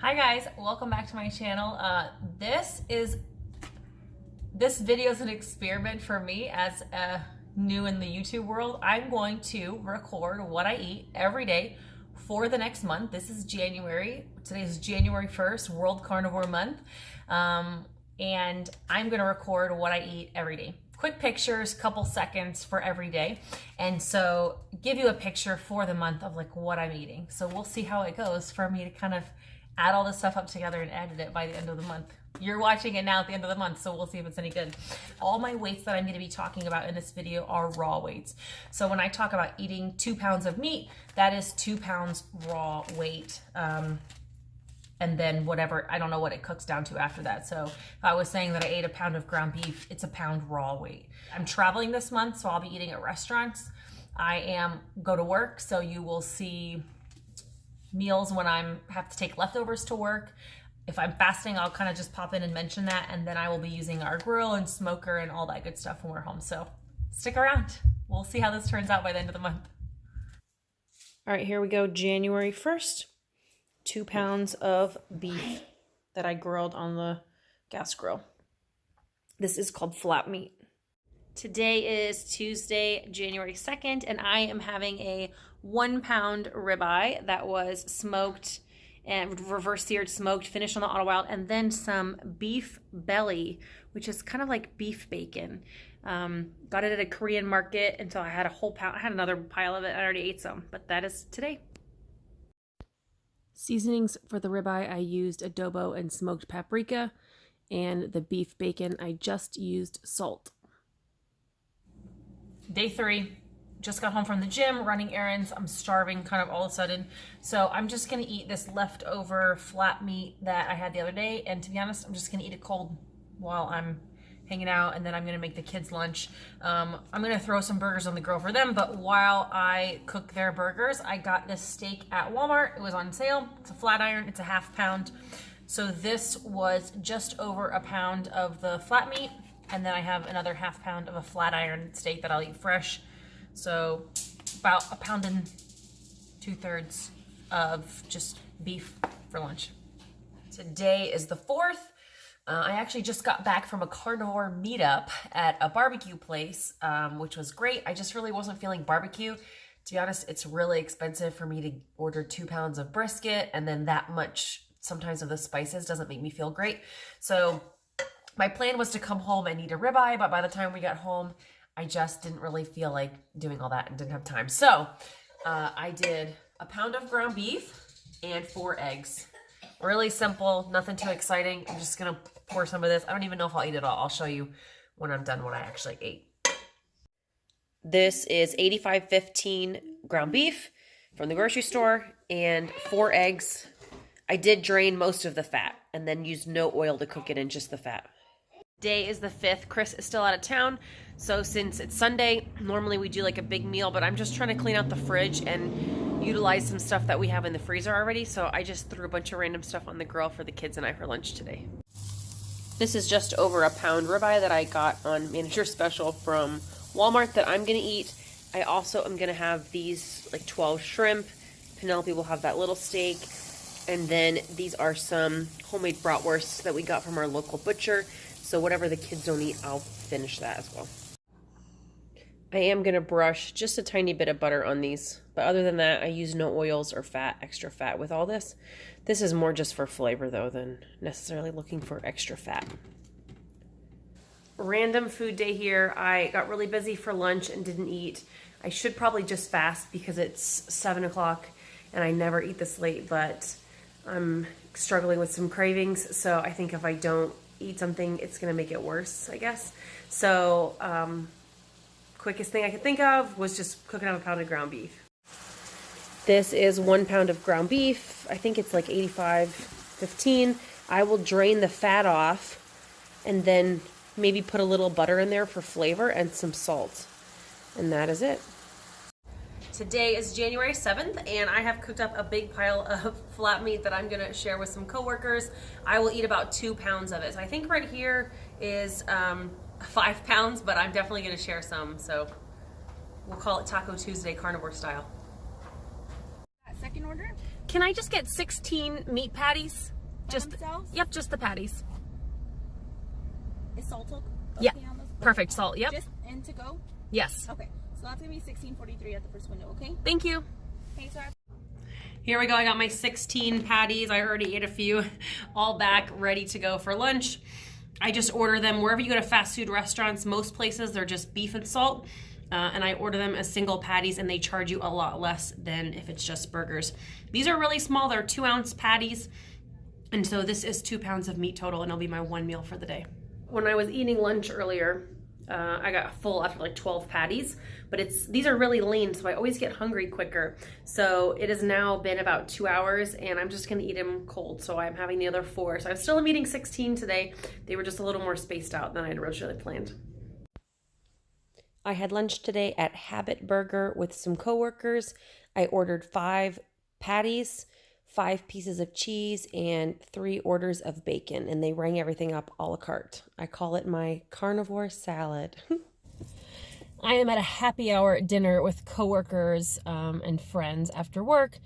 Hi guys, welcome back to my channel. This video is an experiment for me as new in the YouTube world. I'm going to record what I eat every day for the next month. This is January. Today is January 1st, World Carnivore Month. And I'm gonna record what I eat every day. Quick pictures, couple seconds for every day. And so give you a picture for the month of like what I'm eating. So we'll see how it goes for me to kind of add all this stuff up together and edit it by the end of the month. You're watching it now at the end of the month, so we'll see if it's any good. All my weights that I'm going to be talking about in this video are raw weights. So when I talk about eating 2 pounds of meat, that is 2 pounds raw weight. And then whatever, I don't know what it cooks down to after that. So if I was saying that I ate a pound of ground beef, it's a pound raw weight. I'm traveling this month, so I'll be eating at restaurants. I go to work, so you will see meals when I have to take leftovers to work. If I'm fasting, I'll kind of just pop in and mention that, and then I will be using our grill and smoker and all that good stuff when we're home. So stick around. We'll see how this turns out by the end of the month. All right, here we go. January 1st, 2 pounds of beef that I grilled on the gas grill. This is called flat meat. Today is Tuesday, January 2nd, and I am having a 1 pound ribeye that was smoked and reverse seared, smoked, finished on the auto wild, and then some beef belly, which is kind of like beef bacon. Got it at a Korean market until I had a whole pound. I had another pile of it. I already ate some, but that is today. Seasonings for the ribeye, I used adobo and smoked paprika, and the beef bacon, I just used salt. Day 3, just got home from the gym, running errands. I'm starving kind of all of a sudden. So I'm just gonna eat this leftover flat meat that I had the other day. And to be honest, I'm just gonna eat it cold while I'm hanging out, and then I'm gonna make the kids lunch. I'm gonna throw some burgers on the grill for them, but while I cook their burgers, I got this steak at Walmart. It was on sale. It's a flat iron, it's a ½ pound. So this was just over a pound of the flat meat. And then I have another ½ pound of a flat iron steak that I'll eat fresh. So about 1 pound and 2/3 of just beef for lunch. Today is the 4th. I actually just got back from a carnivore meetup at a barbecue place, which was great. I just really wasn't feeling barbecue. To be honest, it's really expensive for me to order 2 pounds of brisket, and then that much sometimes of the spices doesn't make me feel great. So my plan was to come home and eat a ribeye, but by the time we got home, I just didn't really feel like doing all that and didn't have time. So I did a pound of ground beef and 4 eggs. Really simple, nothing too exciting. I'm just gonna pour some of this. I don't even know if I'll eat it all. I'll show you when I'm done what I actually ate. This is 85/15 ground beef from the grocery store and 4 eggs. I did drain most of the fat and then used no oil to cook it in, just the fat. Day is the 5th. Chris is still out of town, so since it's Sunday, normally we do like a big meal, but I'm just trying to clean out the fridge and utilize some stuff that we have in the freezer already, so I just threw a bunch of random stuff on the grill for the kids and I for lunch today. This is just over a pound ribeye that I got on Manager Special from Walmart that I'm gonna eat. I also am gonna have these like 12 shrimp. Penelope will have that little steak. And then these are some homemade bratwursts that we got from our local butcher. So whatever the kids don't eat, I'll finish that as well. I am going to brush just a tiny bit of butter on these. But other than that, I use no oils or fat, extra fat with all this. This is more just for flavor though than necessarily looking for extra fat. Random food day here. I got really busy for lunch and didn't eat. I should probably just fast because it's 7 o'clock and I never eat this late, but I'm struggling with some cravings, so I think if I don't eat something, it's gonna make it worse, I guess. So, quickest thing I could think of was just cooking up a pound of ground beef. This is 1 pound of ground beef. I think it's like 85/15. I will drain the fat off and then maybe put a little butter in there for flavor and some salt. And that is it. Today is January 7th, and I have cooked up a big pile of flat meat that I'm gonna share with some coworkers. I will eat about 2 pounds of it. So I think right here is 5 pounds, but I'm definitely gonna share some. So we'll call it Taco Tuesday, carnivore style. Second order? can I just get 16 meat patties? Just themselves? Yep, just the patties. Is salt okay? Yeah, On those? perfect. Salt. Yep. Just in to go? Yes. Okay, so that's gonna be $16.43 at the first window. Okay. Thank you. Okay, so Here we go. I got my 16 patties. I already ate a few, all back, ready to go for lunch. I just order them wherever you go to fast food restaurants. Most places they're just beef and salt, and I order them as single patties, and they charge you a lot less than if it's just burgers. These are really small. They're 2-ounce patties, and so this is 2 pounds of meat total, and it'll be my one meal for the day. When I was eating lunch earlier, I got full after like 12 patties, but these are really lean, so I always get hungry quicker. So it has now been about 2 hours, and I'm just gonna eat them cold. So I'm having the other 4. So I still am eating 16 today. They were just a little more spaced out than I had originally planned. I had lunch today at Habit Burger with some coworkers. I ordered 5 patties, 5 pieces of cheese, and 3 orders of bacon, and they rang everything up a la carte. I call it my carnivore salad. I am at a happy hour dinner with coworkers and friends after work.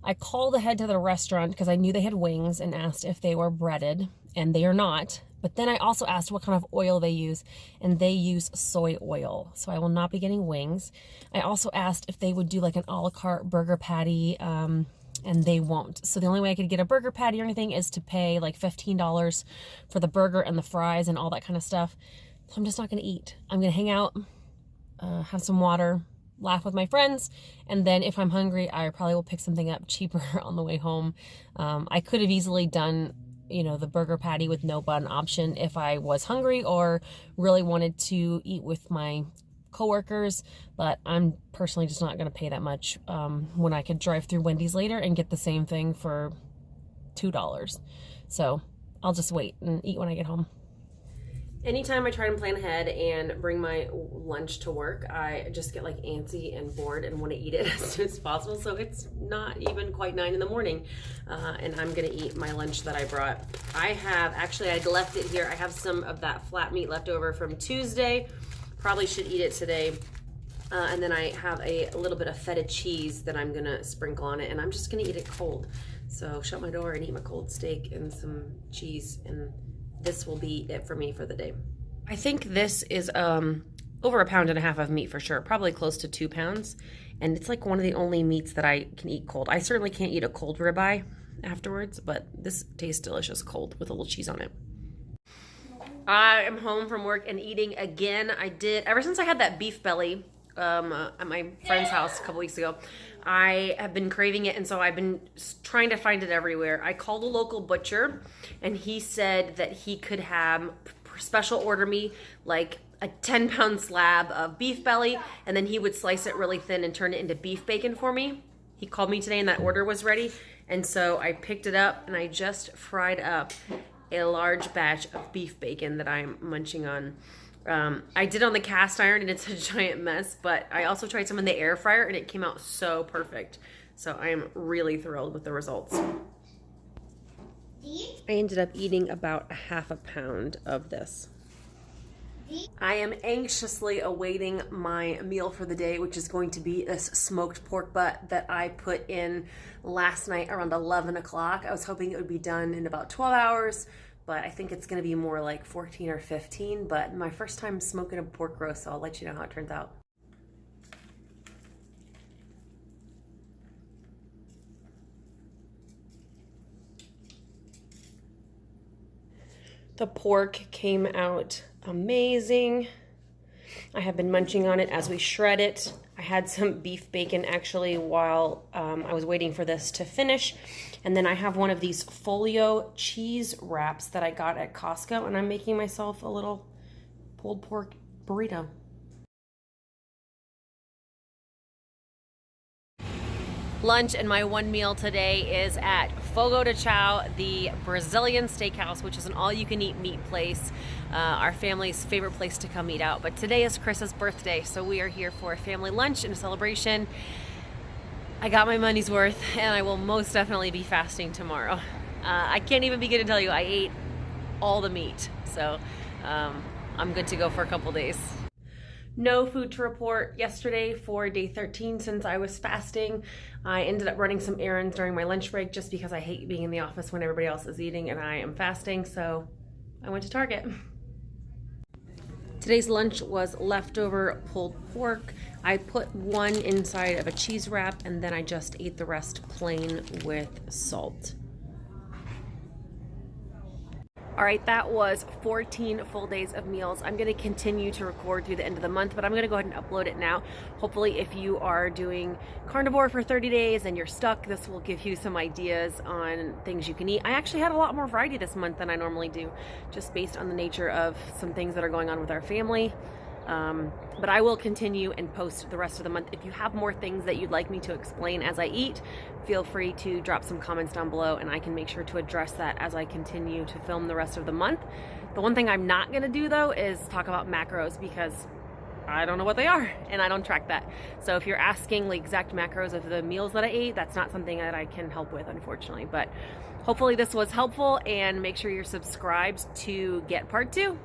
I called ahead to the restaurant because I knew they had wings and asked if they were breaded, and they are not. But then I also asked what kind of oil they use, and they use soy oil, so I will not be getting wings. I also asked if they would do like an a la carte burger patty, and they won't. So the only way I could get a burger patty or anything is to pay like $15 for the burger and the fries and all that kind of stuff. So I'm just not gonna eat. I'm gonna hang out, have some water, laugh with my friends, and then if I'm hungry, I probably will pick something up cheaper on the way home. I could have easily done, you know, the burger patty with no bun option if I was hungry or really wanted to eat with my coworkers, but I'm personally just not going to pay that much when I could drive through Wendy's later and get the same thing for $2. So I'll just wait and eat when I get home. Anytime I try to plan ahead and bring my lunch to work, I just get like antsy and bored and want to eat it as soon as possible. So it's not even quite 9 in the morning, and I'm gonna eat my lunch that I brought. I'd left it here. I have some of that flat meat left over from Tuesday. Probably should eat it today. And then I have a little bit of feta cheese that I'm gonna sprinkle on it, and I'm just gonna eat it cold. So shut my door and eat my cold steak and some cheese, and this will be it for me for the day. I think this is over 1.5 pounds of meat for sure, probably close to 2 pounds. And it's like one of the only meats that I can eat cold. I certainly can't eat a cold ribeye afterwards, but this tastes delicious cold with a little cheese on it. I am home from work and eating again. Ever since I had that beef belly at my friend's house a couple weeks ago, I have been craving it, and so I've been trying to find it everywhere. I called a local butcher, and he said that he could have special order me like a 10-pound slab of beef belly, and then he would slice it really thin and turn it into beef bacon for me. He called me today and that order was ready, and so I picked it up and I just fried up a large batch of beef bacon that I'm munching on. I did on the cast iron and it's a giant mess, but I also tried some in the air fryer and it came out so perfect. So I am really thrilled with the results. I ended up eating about 1/2 pound of this. I am anxiously awaiting my meal for the day, which is going to be this smoked pork butt that I put in last night around 11 o'clock. I was hoping it would be done in about 12 hours, but I think it's going to be more like 14 or 15. But my first time smoking a pork roast, so I'll let you know how it turns out. The pork came out amazing. I have been munching on it as we shred it. I had some beef bacon actually while I was waiting for this to finish. And then I have one of these folio cheese wraps that I got at Costco, and I'm making myself a little pulled pork burrito. Lunch and my one meal today is at Fogo de Chao, the Brazilian steakhouse, which is an all-you-can-eat meat place. Our family's favorite place to come eat out. But today is Chris's birthday, so we are here for a family lunch and a celebration. I got my money's worth, and I will most definitely be fasting tomorrow. I can't even begin to tell you, I ate all the meat, so I'm good to go for a couple days. No food to report yesterday for day 13 since I was fasting. I ended up running some errands during my lunch break just because I hate being in the office when everybody else is eating and I am fasting, so I went to Target. Today's lunch was leftover pulled pork. I put one inside of a cheese wrap and then I just ate the rest plain with salt. All right, that was 14 full days of meals. I'm gonna continue to record through the end of the month, but I'm gonna go ahead and upload it now. Hopefully if you are doing carnivore for 30 days and you're stuck, this will give you some ideas on things you can eat. I actually had a lot more variety this month than I normally do, just based on the nature of some things that are going on with our family. But I will continue and post the rest of the month. If you have more things that you'd like me to explain as I eat, feel free to drop some comments down below and I can make sure to address that as I continue to film the rest of the month. The one thing I'm not gonna do though is talk about macros because I don't know what they are and I don't track that. So if you're asking like exact macros of the meals that I ate, that's not something that I can help with, unfortunately. But hopefully this was helpful and make sure you're subscribed to get part 2.